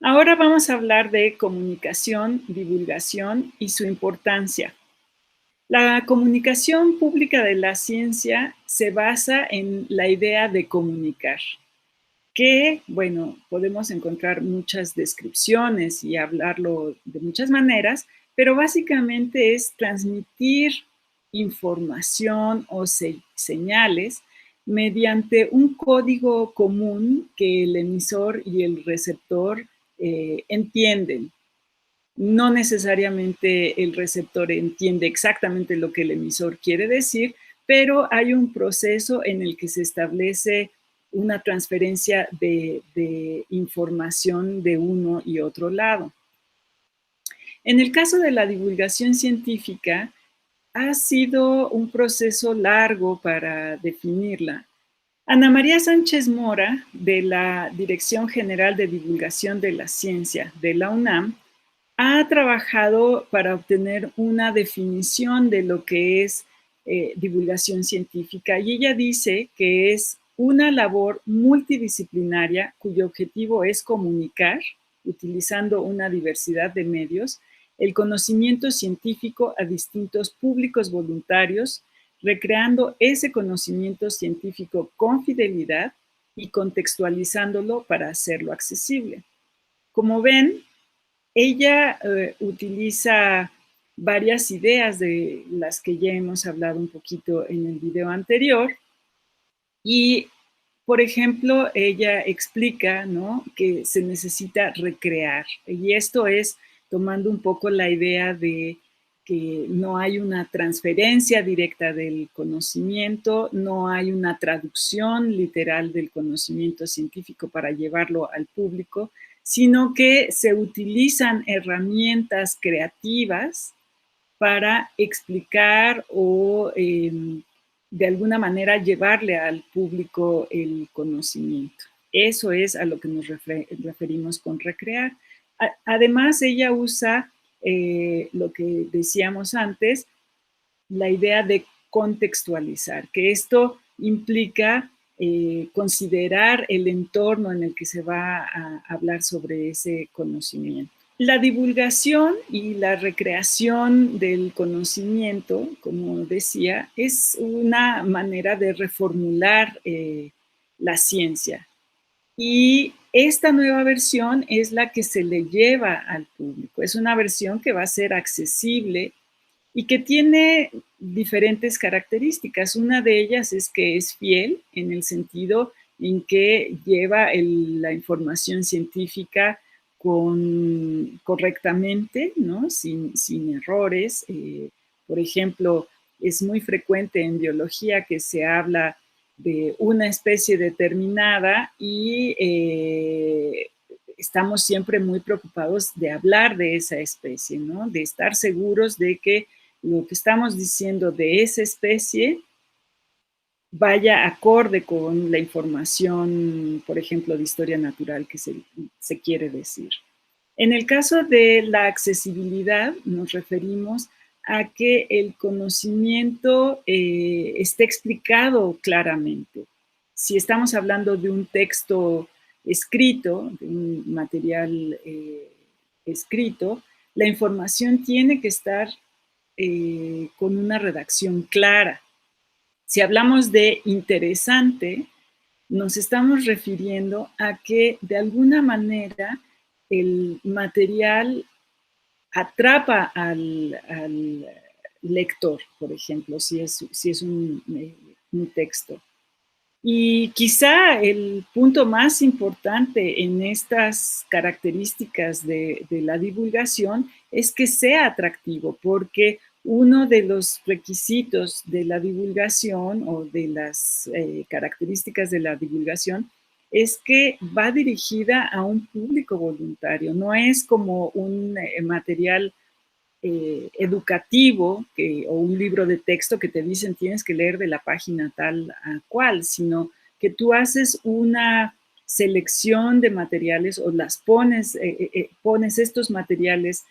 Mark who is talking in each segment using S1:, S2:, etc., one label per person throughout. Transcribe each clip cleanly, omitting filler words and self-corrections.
S1: Ahora vamos a hablar de comunicación, divulgación y su importancia. La comunicación pública de la ciencia se basa en la idea de comunicar, que, bueno, podemos encontrar muchas descripciones y hablarlo de muchas maneras, pero básicamente es transmitir información o señales mediante un código común que el emisor y el receptor entienden. No necesariamente el receptor entiende exactamente lo que el emisor quiere decir, pero hay un proceso en el que se establece una transferencia de información de uno y otro lado. En el caso de la divulgación científica, ha sido un proceso largo para definirla. Ana María Sánchez Mora, de la Dirección General de Divulgación de la Ciencia de la UNAM, ha trabajado para obtener una definición de lo que es divulgación científica y ella dice que es una labor multidisciplinaria cuyo objetivo es comunicar, utilizando una diversidad de medios, el conocimiento científico a distintos públicos voluntarios, recreando ese conocimiento científico con fidelidad y contextualizándolo para hacerlo accesible. Como ven, ella utiliza varias ideas de las que ya hemos hablado un poquito en el video anterior y, por ejemplo, ella explica, ¿no?, que se necesita recrear y esto es tomando un poco la idea de que no hay una transferencia directa del conocimiento, no hay una traducción literal del conocimiento científico para llevarlo al público, sino que se utilizan herramientas creativas para explicar o de alguna manera llevarle al público el conocimiento. Eso es a lo que nos referimos con recrear. Además, ella usa lo que decíamos antes, la idea de contextualizar, que esto implica considerar el entorno en el que se va a hablar sobre ese conocimiento. La divulgación y la recreación del conocimiento, como decía, es una manera de reformular la ciencia. Y esta nueva versión es la que se le lleva al público. Es una versión que va a ser accesible y que tiene diferentes características. Una de ellas es que es fiel en el sentido en que lleva la información científica correctamente, ¿no?, sin errores. Por ejemplo, es muy frecuente en biología que se habla de una especie determinada y estamos siempre muy preocupados de hablar de esa especie, ¿no?, de estar seguros de que lo que estamos diciendo de esa especie vaya acorde con la información, por ejemplo, de historia natural que se quiere decir. En el caso de la accesibilidad, nos referimos a que el conocimiento esté explicado claramente. Si estamos hablando de un texto escrito, de un material escrito, la información tiene que estar con una redacción clara. Si hablamos de interesante, nos estamos refiriendo a que de alguna manera el material atrapa al lector, por ejemplo, si es un texto. Y quizá el punto más importante en estas características de la divulgación es que sea atractivo, porque uno de los requisitos de la divulgación o de las características de la divulgación es que va dirigida a un público voluntario, no es como un material educativo o un libro de texto que te dicen tienes que leer de la página tal a cual, sino que tú haces una selección de materiales o pones estos materiales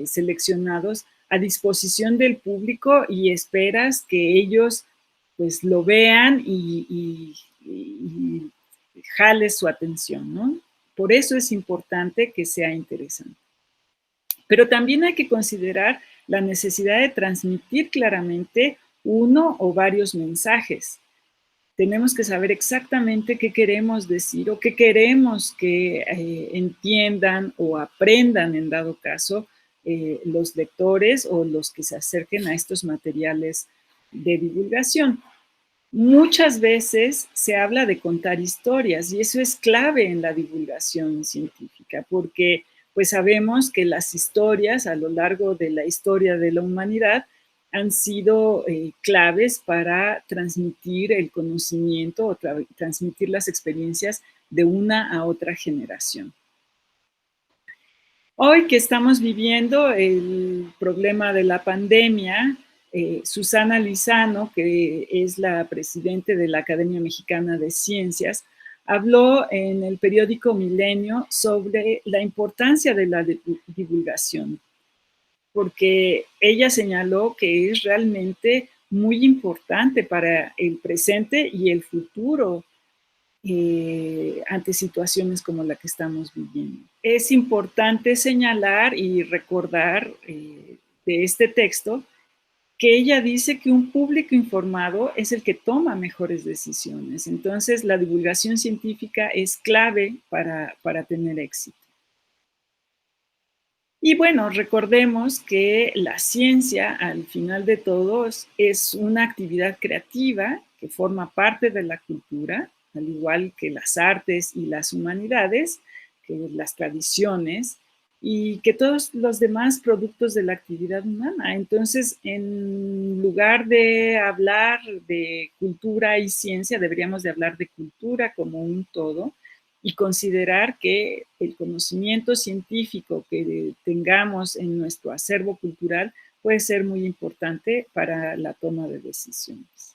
S1: seleccionados a disposición del público y esperas que ellos pues lo vean y jale su atención, ¿no? Por eso es importante que sea interesante. Pero también hay que considerar la necesidad de transmitir claramente uno o varios mensajes. Tenemos que saber exactamente qué queremos decir o qué queremos que entiendan o aprendan, en dado caso, los lectores o los que se acerquen a estos materiales de divulgación. Muchas veces se habla de contar historias y eso es clave en la divulgación científica porque pues sabemos que las historias a lo largo de la historia de la humanidad han sido claves para transmitir el conocimiento o transmitir las experiencias de una a otra generación. Hoy que estamos viviendo el problema de la pandemia, Susana Lizano, que es la presidente de la Academia Mexicana de Ciencias, habló en el periódico Milenio sobre la importancia de la divulgación, porque ella señaló que es realmente muy importante para el presente y el futuro ante situaciones como la que estamos viviendo. Es importante señalar y recordar de este texto que ella dice que un público informado es el que toma mejores decisiones. Entonces, la divulgación científica es clave para tener éxito. Y bueno, recordemos que la ciencia, al final de todo, es una actividad creativa que forma parte de la cultura, al igual que las artes y las humanidades, que las tradiciones y que todos los demás productos de la actividad humana. Entonces, en lugar de hablar de cultura y ciencia, deberíamos de hablar de cultura como un todo y considerar que el conocimiento científico que tengamos en nuestro acervo cultural puede ser muy importante para la toma de decisiones.